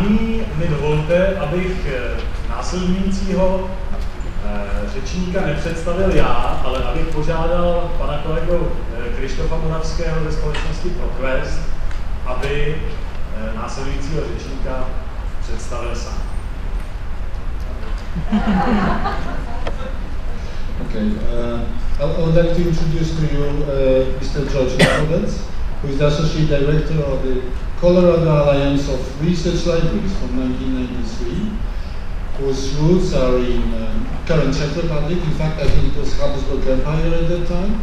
nyní mi dovolte, abych následujícího řečníka nepředstavil já, ale abych požádal pana kolegu Krištofa Moravského ze společnosti ProQuest, aby následujícího řečníka představil sám. Okay, I would like to introduce to you Mr. George Machovec, who is the Associate Director of the Colorado Alliance of Research Libraries from 1993, whose roots are in current Czech Republic. In fact, I think it was Habsburg Empire at that time,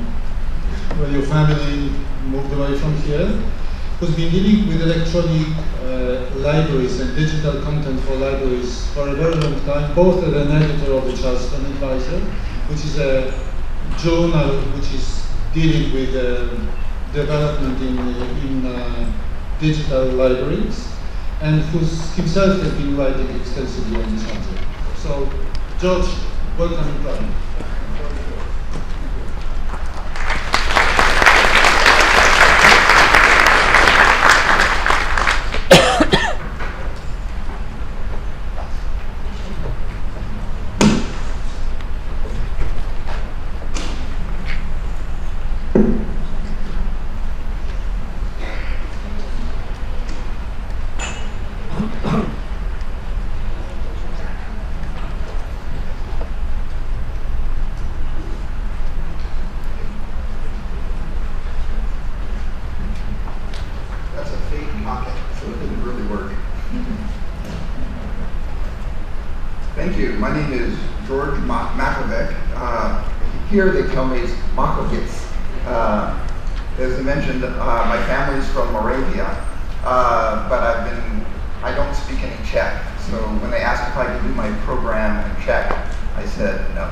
when your family moved away from here. Who's been dealing with electronic libraries and digital content for libraries for a very long time, both as an editor of the Charleston Advisor, which is a journal which is dealing with development in digital libraries, and himself has been writing extensively on this subject. So, George, welcome in Prague. Thank you. My name is George Machovec. Here they tell me it's Machovec. As I mentioned, my family's from Moravia, but I don't speak any Czech. So when they asked if I could do my program in Czech, I said no.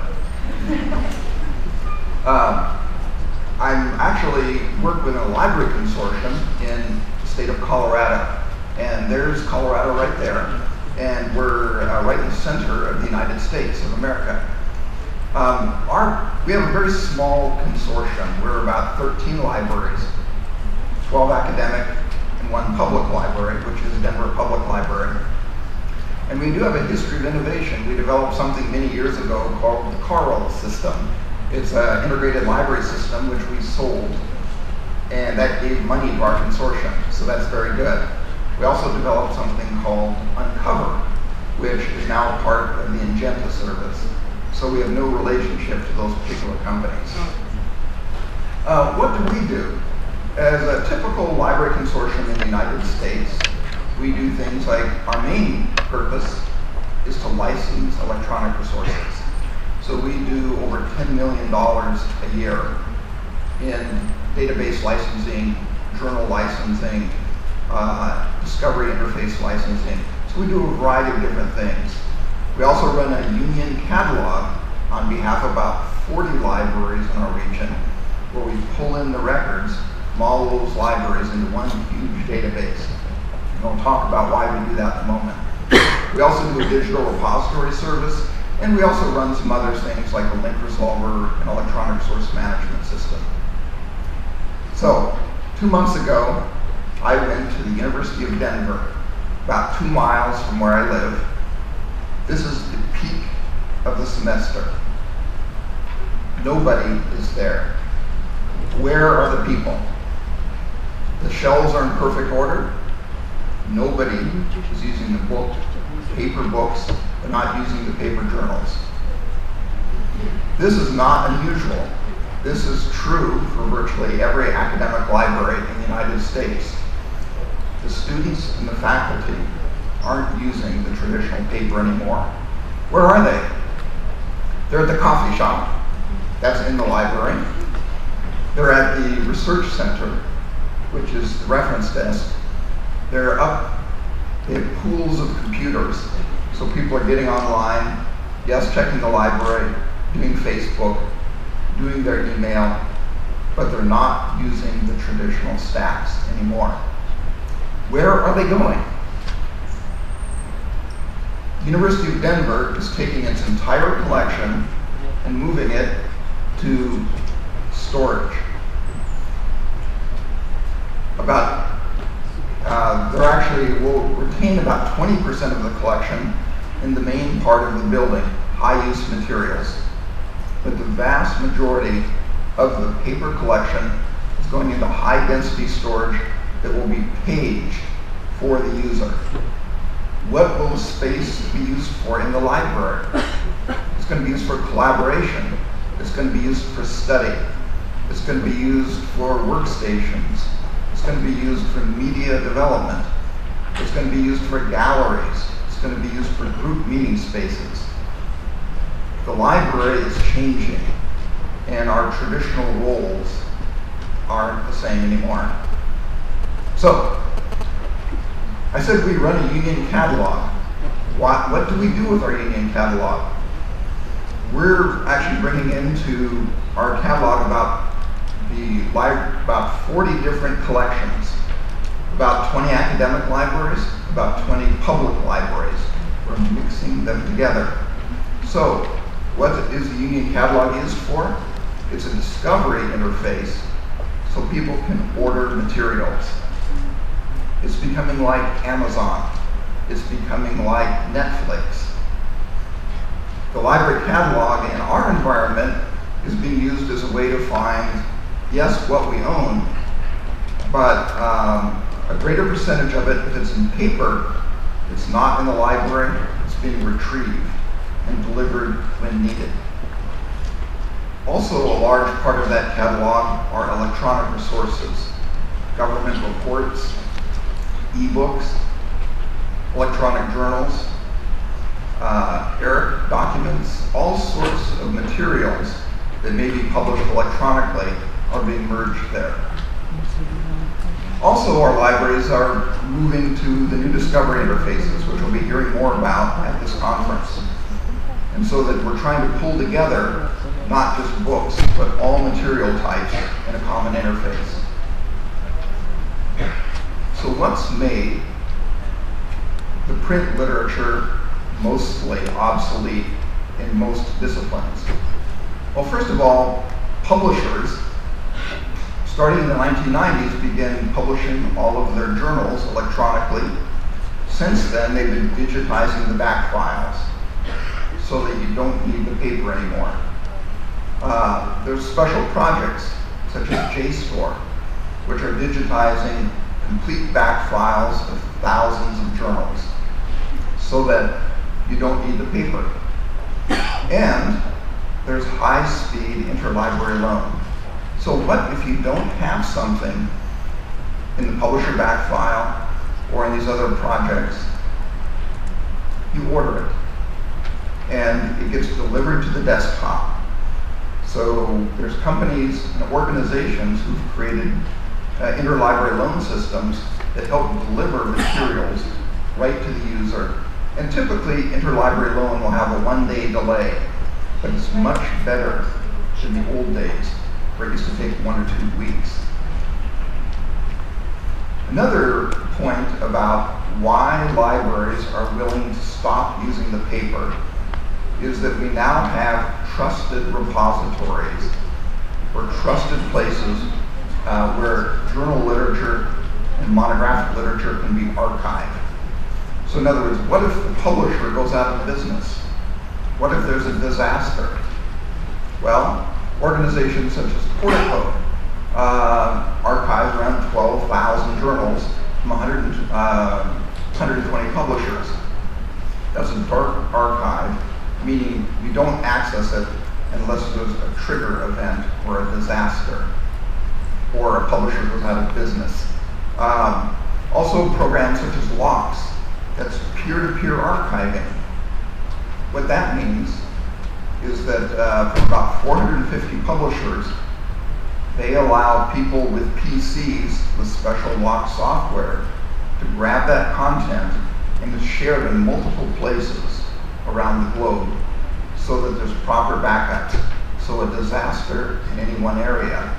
I'm actually work with a library consortium in the state of Colorado, and there's Colorado right there. And we're right in the center of the United States of America. We have a very small consortium. We're about 13 libraries, 12 academic, and 1 public library, which is Denver Public Library. And we do have a history of innovation. We developed something many years ago called the CARL system. It's an integrated library system which we sold, and that gave money to our consortium, so that's very good. We also developed something called Uncover, which is now part of the Ingenta service. So we have no relationship to those particular companies. What do we do? As a typical library consortium in the United States, we do things like our main purpose is to license electronic resources. So we do over $10 million a year in database licensing, journal licensing, discovery interface licensing. So we do a variety of different things. We also run a union catalog on behalf of about 40 libraries in our region, where we pull in the records from all those libraries into one huge database. And we'll talk about why we do that in a moment. We also do a digital repository service, and we also run some other things like a link resolver and electronic resource management system. So, 2 months ago, I went to the University of Denver, about 2 miles from where I live. This is the peak of the semester. Nobody is there. Where are the people? The shelves are in perfect order. Nobody is using the paper books, but not using the paper journals. This is not unusual. This is true for virtually every academic library in the United States. The students and the faculty aren't using the traditional paper anymore. Where are they? They're at the coffee shop. That's in the library. They're at the research center, which is the reference desk. They're up, they have pools of computers. So people are getting online, yes, checking the library, doing Facebook, doing their email, but they're not using the traditional stacks anymore. Where are they going? The University of Denver is taking its entire collection and moving it to storage. About They're actually will retain about 20% of the collection in the main part of the building, high-use materials. But the vast majority of the paper collection is going into high-density storage that will be paged for the user. What will the space be used for in the library? It's going to be used for collaboration. It's going to be used for study. It's going to be used for workstations. It's going to be used for media development. It's going to be used for galleries. It's going to be used for group meeting spaces. The library is changing, and our traditional roles aren't the same anymore. So, I said we run a union catalog. What do we do with our union catalog? We're actually bringing into our catalog about 40 different collections, about 20 academic libraries, about 20 public libraries. We're mixing them together. So, what is the union catalog used for? It's a discovery interface so people can order materials. It's becoming like Amazon. It's becoming like Netflix. The library catalog in our environment is being used as a way to find, yes, what we own, but a greater percentage of it, if it's in paper, it's not in the library, it's being retrieved and delivered when needed. Also, a large part of that catalog are electronic resources, government reports, e-books, electronic journals, ERIC documents, all sorts of materials that may be published electronically are being merged there. Also, our libraries are moving to the new discovery interfaces, which we'll be hearing more about at this conference. And so that we're trying to pull together not just books, but all material types in a common interface. So what's made the print literature mostly obsolete in most disciplines? Well, first of all, publishers, starting in the 1990s, began publishing all of their journals electronically. Since then, they've been digitizing the back files so that you don't need the paper anymore. There's special projects, such as JSTOR, which are digitizing complete back files of thousands of journals so that you don't need the paper. And there's high-speed interlibrary loan. So what if you don't have something in the publisher back file or in these other projects? You order it, and it gets delivered to the desktop. So there's companies and organizations who've created interlibrary loan systems that help deliver materials right to the user. And typically, interlibrary loan will have a one-day delay, but it's much better than the old days, where it used to take 1 or 2 weeks. Another point about why libraries are willing to stop using the paper is that we now have trusted repositories or trusted places where journal literature and monographic literature can be archived. So in other words, what if the publisher goes out of business? What if there's a disaster? Well, organizations such as Portico archive around 12,000 journals from 120 publishers. That's a dark archive, meaning you don't access it unless there's a trigger event or a disaster, or a publisher goes out of business. Also programs such as LOCKSS, that's peer-to-peer archiving. What that means is that for about 450 publishers, they allow people with PCs with special LOCKSS software to grab that content and to share it in multiple places around the globe so that there's proper backup, so a disaster in any one area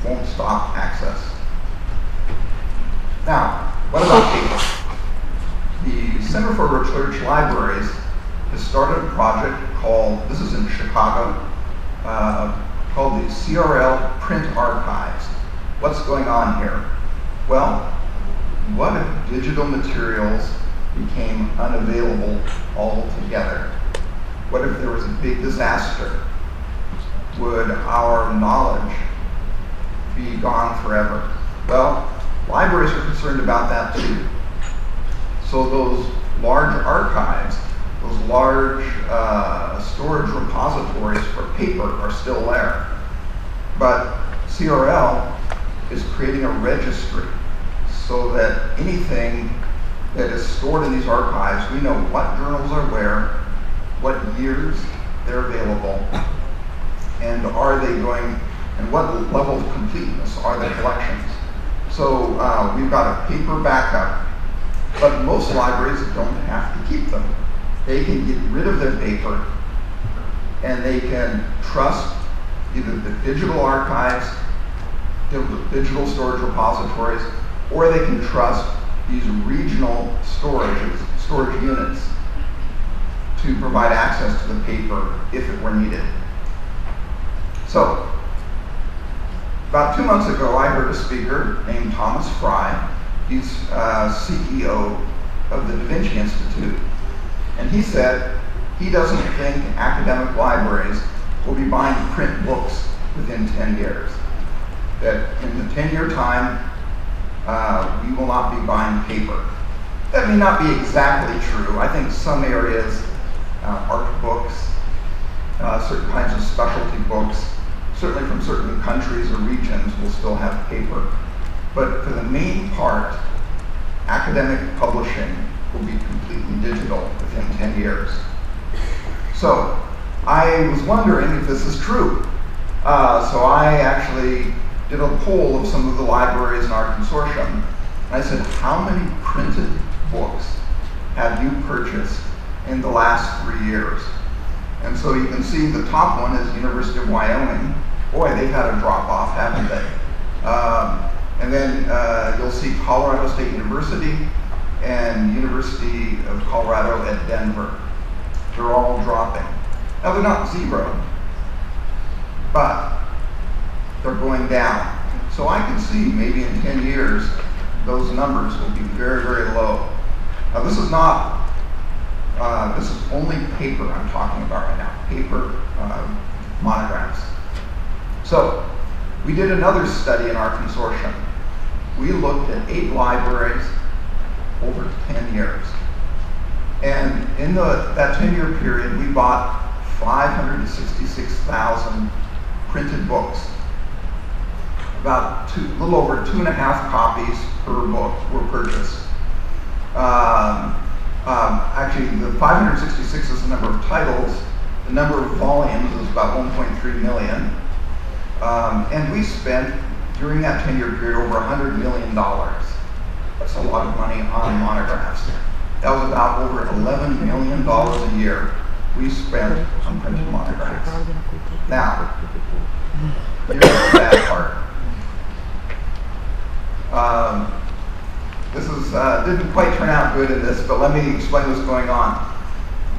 won't stop access. Now, what about paper? The Center for Research Libraries has started a project called, this is in Chicago, called the CRL Print Archives. What's going on here? Well, what if digital materials became unavailable altogether? What if there was a big disaster? Would our knowledge be gone forever? Well, libraries are concerned about that too. So those large archives, those large storage repositories for paper are still there. But CRL is creating a registry so that anything that is stored in these archives, we know what journals are where, what years they're available, and are they going, and what level of completeness are the collections. So we've got a paper backup, but most libraries don't have to keep them. They can get rid of their paper, and they can trust either the digital archives, the digital storage repositories, or they can trust these regional storage units to provide access to the paper if it were needed. So, about 2 months ago, I heard a speaker named Thomas Fry. He's CEO of the Da Vinci Institute. And he said he doesn't think academic libraries will be buying print books within 10 years. That in the 10-year time, we will not be buying paper. That may not be exactly true. I think some areas, art books, certain kinds of specialty books, certainly from certain countries or regions, will still have paper. But for the main part, academic publishing will be completely digital within 10 years. So I was wondering if this is true. So I actually did a poll of some of the libraries in our consortium. And I said, how many printed books have you purchased in the last 3 years? And so you can see the top one is University of Wyoming. Boy, they've had a drop off, haven't they? And then you'll see Colorado State University and University of Colorado at Denver. They're all dropping. Now they're not zero, but they're going down. So I can see maybe in 10 years, those numbers will be very, very low. Now this is not, this is only paper I'm talking about right now, paper monographs. So we did another study in our consortium. We looked at 8 libraries over 10 years. And in that 10-year period, we bought 566,000 printed books. About a little over 2.5 copies per book were purchased. Actually, the 566 is the number of titles. The number of volumes is about 1.3 million. And we spent, during that 10-year period, over $100 million. That's a lot of money on monographs. That was about over $11 million a year we spent on printed monographs. Now, here's the bad part. This is didn't quite turn out good in this, but let me explain what's going on.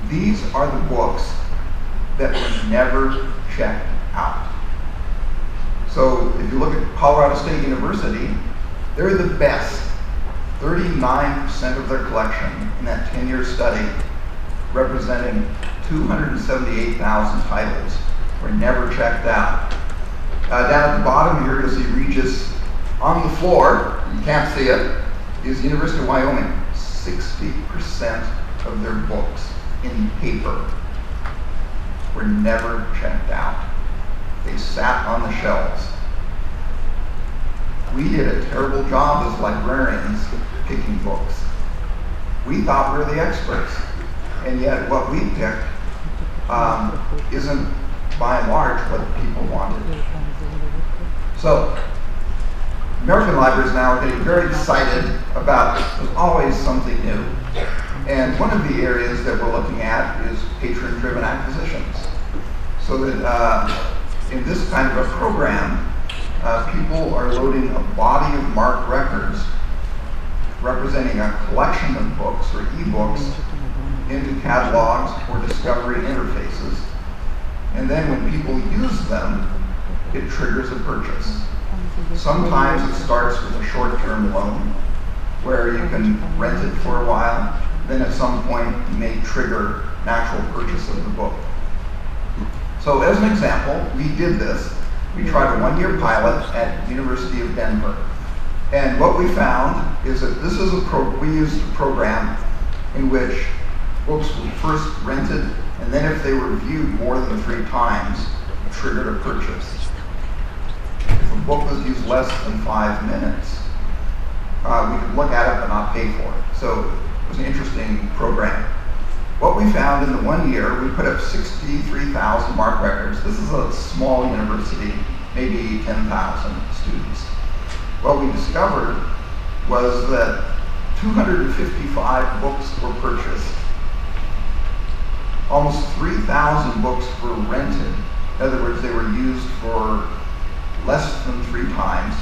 These are the books that were never checked out. So if you look at Colorado State University, they're the best. 39% of their collection in that 10-year study, representing 278,000 titles, were never checked out. Down at the bottom here, you'll see Regis on the floor. You can't see it. Is University of Wyoming. 60% of their books in paper were never checked out. They sat on the shelves. We did a terrible job as librarians picking books. We thought we were the experts, and yet what we picked isn't, by and large, what people wanted. So, American libraries now are getting very excited about there's always something new. And one of the areas that we're looking at is patron-driven acquisitions. So that in this kind of a program, people are loading a body of marked records representing a collection of books or e-books into catalogs or discovery interfaces. And then when people use them, it triggers a purchase. Sometimes it starts with a short-term loan. where you can rent it for a while, then at some point you may trigger an actual purchase of the book. So as an example, we did this. We tried a one-year pilot at University of Denver. And what we found is that this is we used a program in which books were first rented, and then if they were viewed more than 3 times, it triggered a purchase. If a book was used less than 5 minutes, we could look at it but not pay for it. So it was an interesting program. What we found in the 1 year, we put up 63,000 MARC records. This is a small university, maybe 10,000 students. What we discovered was that 255 books were purchased. Almost 3,000 books were rented. In other words, they were used for less than 3 times,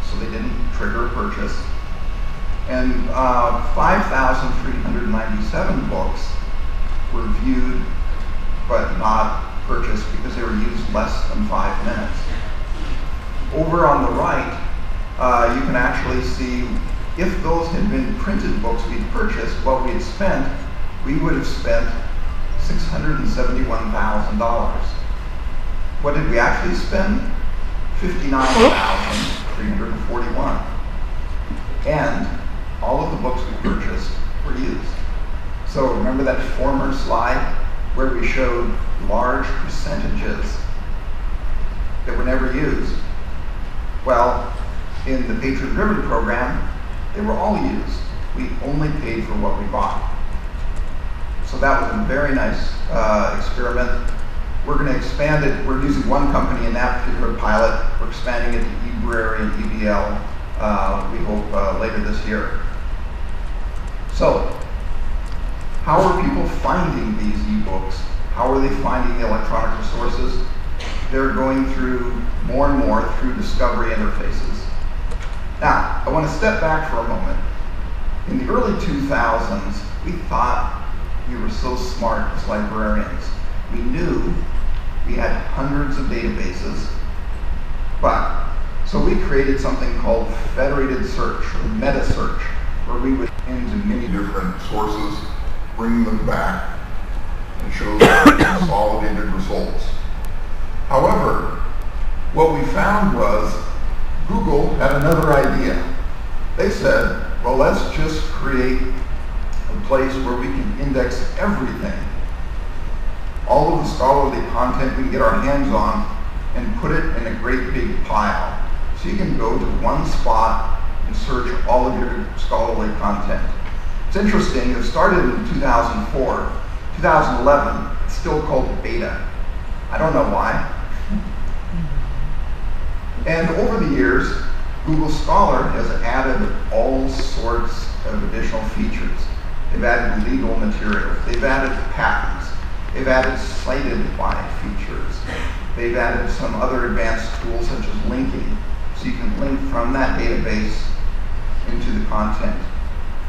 so they didn't trigger a purchase. And 5,397 books were viewed but not purchased because they were used less than 5 minutes. Over on the right, you can actually see if those had been printed books we'd purchased, what we had spent, we would have spent $671,000. What did we actually spend? $59,341. And all of the books we purchased were used. So remember that former slide where we showed large percentages that were never used? Well, in the patron-driven program, they were all used. We only paid for what we bought. So that was a very nice experiment. We're going to expand it. We're using one company in that particular pilot. We're expanding it to eBrary and EBL, we hope later this year. So, how are people finding these ebooks? How are they finding the electronic resources? They're going through more and more through discovery interfaces. Now, I want to step back for a moment. In the early 2000s, we thought we were so smart as librarians. We knew we had hundreds of databases, so we created something called federated search, or meta search, where we would into many different sources, bring them back, and show consolidated results. However, what we found was Google had another idea. They said, well, let's just create a place where we can index everything. All of the scholarly content we can get our hands on and put it in a great big pile. So you can go to one spot and search all of your scholarly content. It's interesting, it started in 2004. 2011, it's still called beta. I don't know why. And over the years, Google Scholar has added all sorts of additional features. They've added legal materials, they've added patents, they've added cited by features, they've added some other advanced tools such as linking, so you can link from that database into the content.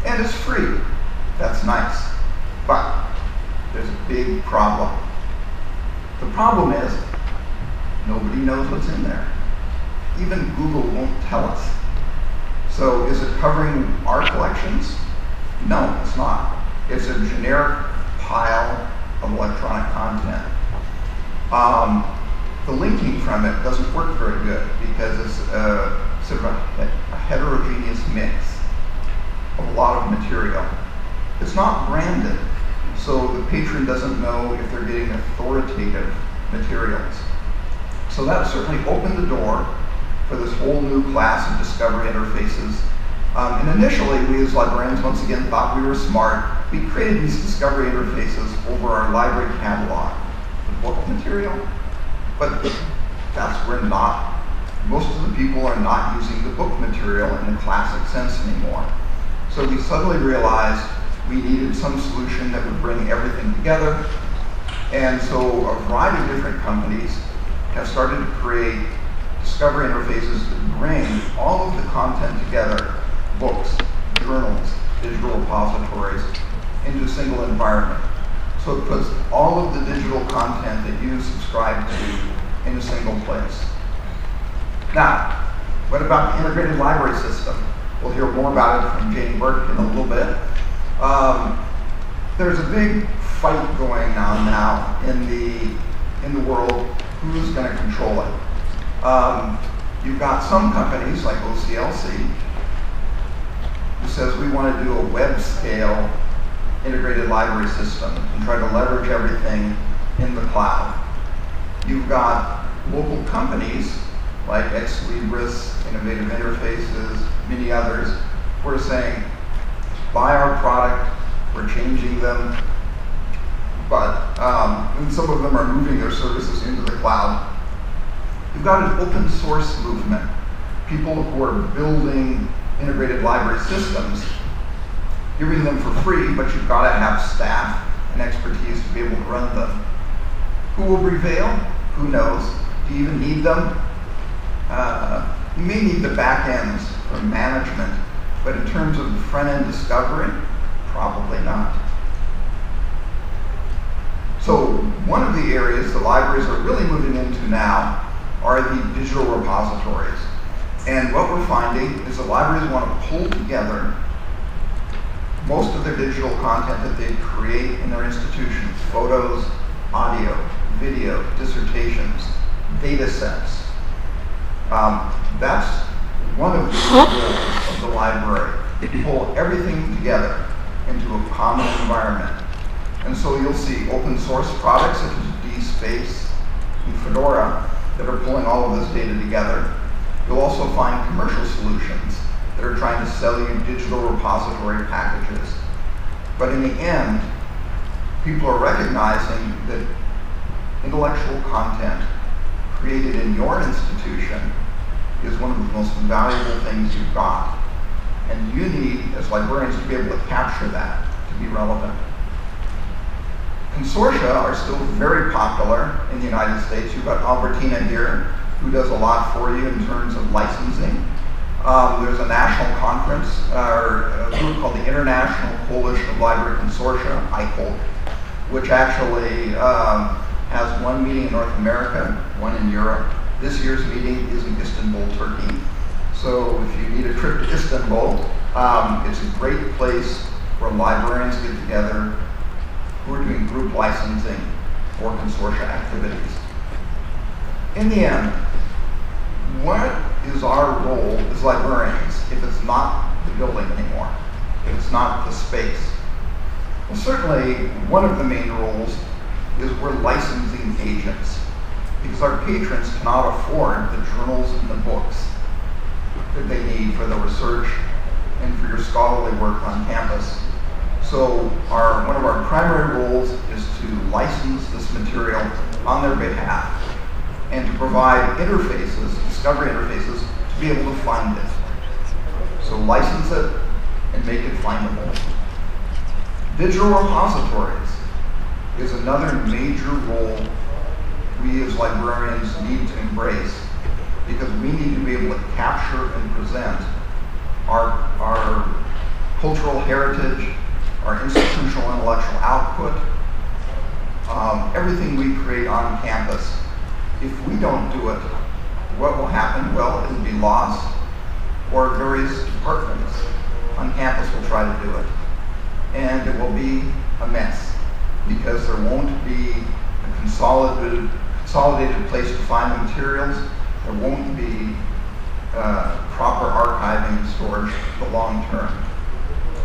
And it's free. That's nice. But there's a big problem. The problem is nobody knows what's in there. Even Google won't tell us. So is it covering our collections? No, it's not. It's a generic pile of electronic content. The linking from it doesn't work very good because it's sort of a heterogeneous mix of a lot of material. It's not branded, so the patron doesn't know if they're getting authoritative materials. So that certainly opened the door for this whole new class of discovery interfaces. And initially, we as librarians once again thought we were smart. We created these discovery interfaces over our library catalog, the book material, but that's where most of the people are not using the book material in the classic sense anymore. So we suddenly realized we needed some solution that would bring everything together. And so a variety of different companies have started to create discovery interfaces that bring all of the content together, books, journals, digital repositories, into a single environment. So it puts all of the digital content that you subscribe to in a single place. Now, what about the integrated library system? We'll hear more about it from Jane Burke in a little bit. There's a big fight going on now in the world. Who's going to control it? You've got some companies like OCLC who says we want to do a web scale integrated library system and try to leverage everything in the cloud. You've got local companies like Ex Libris, Innovative Interfaces, many others, who are saying, buy our product, we're changing them, but and some of them are moving their services into the cloud. You've got an open source movement, people who are building integrated library systems, giving them for free, but you've got to have staff and expertise to be able to run them. Who will prevail? Who knows? Do you even need them? You may need the back ends for management, but in terms of the front end discovery, probably not. So one of the areas the libraries are really moving into now are the digital repositories. And what we're finding is the libraries want to pull together most of their digital content that they create in their institutions, photos, audio, video, dissertations, data sets. That's one of the goals of the library, to pull everything together into a common environment. And so you'll see open source products such as DSpace and Fedora that are pulling all of this data together. You'll also find commercial solutions that are trying to sell you digital repository packages. But in the end, people are recognizing that intellectual content created in your institution is one of the most valuable things you've got. And you need, as librarians, to be able to capture that, to be relevant. Consortia are still very popular in the United States. You've got Albertina here, who does a lot for you in terms of licensing. There's a national conference, or a group called the International Coalition of Library Consortia, ICOL, which actually has one meeting in North America, one in Europe. This year's meeting is in Istanbul, Turkey. So if you need a trip to Istanbul, it's a great place where librarians get together who are doing group licensing or consortia activities. In the end, what is our role as librarians if it's not the building anymore, if it's not the space? Well, certainly one of the main roles is we're licensing agents, because our patrons cannot afford the journals and the books that they need for the research and for your scholarly work on campus. So one of our primary roles is to license this material on their behalf and to provide interfaces, discovery interfaces, to be able to find it. So license it and make it findable. Digital repositories is another major role we as librarians need to embrace, because we need to be able to capture and present our cultural heritage, our institutional intellectual output, everything we create on campus. If we don't do it, what will happen? Well, it'll be lost, or various departments on campus will try to do it. And it will be a mess, because there won't be a consolidated place to find the materials. There won't be proper archiving and storage for the long term.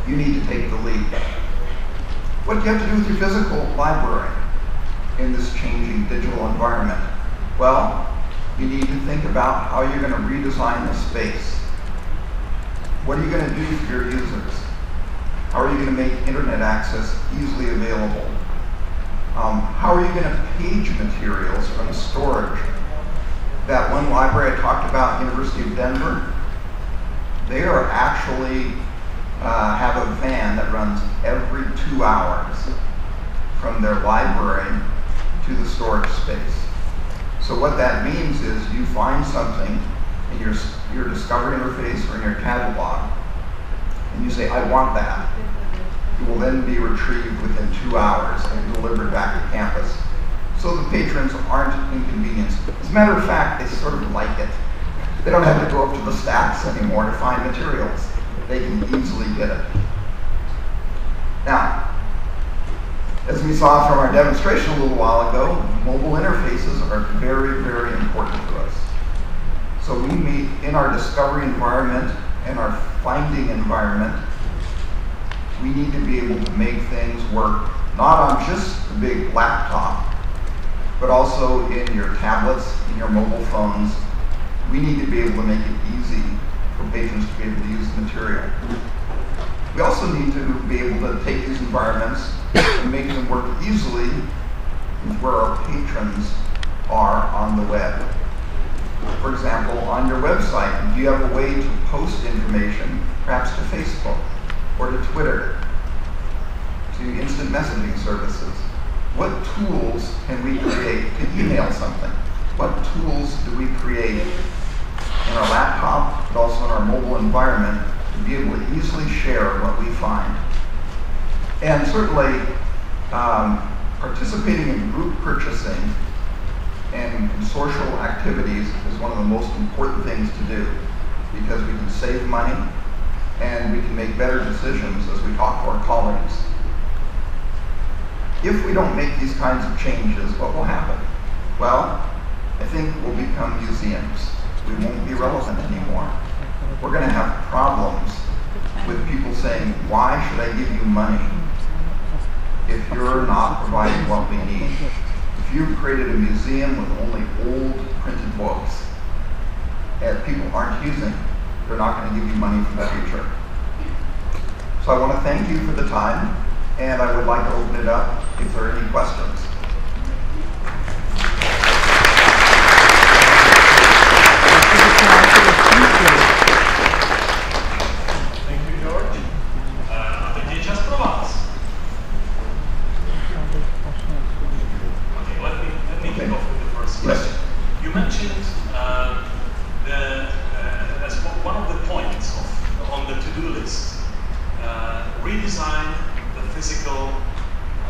You need to take the lead. What do you have to do with your physical library in this changing digital environment? Well, you need to think about how you're going to redesign the space. What are you going to do for your users? How are you going to make internet access easily available? How are you going to page materials from storage? That one library I talked about, University of Denver, they are actually have a van that runs every 2 hours from their library to the storage space. So what that means is you find something in your discovery interface or in your catalog, and you say, I want that. It will then be retrieved within 2 hours and delivered back to campus. So the patrons aren't inconvenienced. As a matter of fact, they sort of like it. They don't have to go up to the stacks anymore to find materials. they can easily get it. Now, as we saw from our demonstration a little while ago, mobile interfaces are very, very important to us. So we meet in our discovery environment and our finding environment. We need to be able to make things work, not on just the big laptop, but also in your tablets, in your mobile phones. We need to be able to make it easy for patrons to be able to use the material. We also need to be able to take these environments and make them work easily with where our patrons are on the web. For example, on your website, do you have a way to post information, perhaps to Facebook or to Twitter, to instant messaging services? What tools can we create to email something? What tools do we create in our laptop, but also in our mobile environment, to be able to easily share what we find? And certainly, participating in group purchasing and consortial activities is one of the most important things to do, because we can save money and we can make better decisions as we talk to our colleagues. If we don't make these kinds of changes, what will happen? Well, I think we'll become museums. We won't be relevant anymore. We're going to have problems with people saying, why should I give you money if you're not providing what we need? If you've created a museum with only old printed books that people aren't using, they're not going to give you money for the future. So I want to thank you for the time, and I would like to open it up if there are any questions. Thank you, George. A teď je čas pro vás. Okay, let me kick off with the first question. You mentioned as one of the points on the to-do list, redesign the physical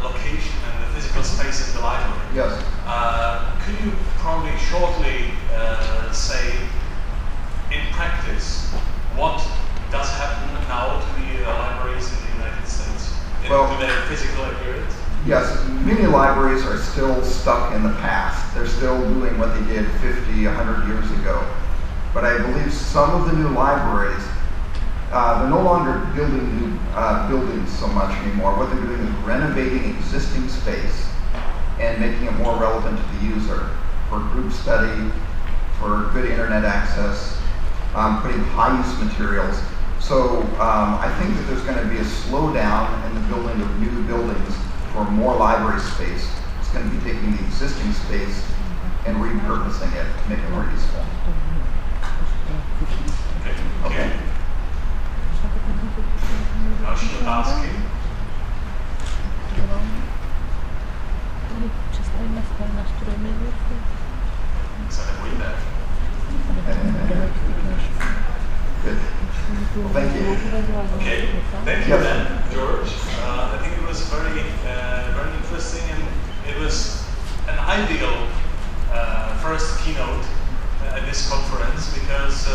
location and the physical space in the library. Yes. Could you probably shortly say, in practice, what does happen now to the libraries in the United States? Well, to their physical appearance? Yes, many libraries are still stuck in the past. They're still doing what they did 50, 100 years ago. But I believe some of the new libraries, they're no longer building new buildings so much anymore. What they're doing is renovating existing space and making it more relevant to the user for group study, for good internet access, putting high-use materials. So I think that there's going to be a slowdown in the building of new buildings for more library space. It's going to be taking the existing space and repurposing it to make it more useful. Okay. Další otázky? Se nebojte. Good. Well, thank you. Okay, thank you then, George. I think it was very interesting, and it was an ideal first keynote at this conference, because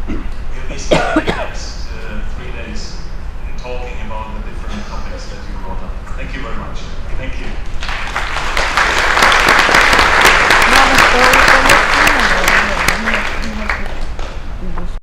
we'll be spending the next 3 days in talking about the different topics that you brought up. Thank you very much. Thank you.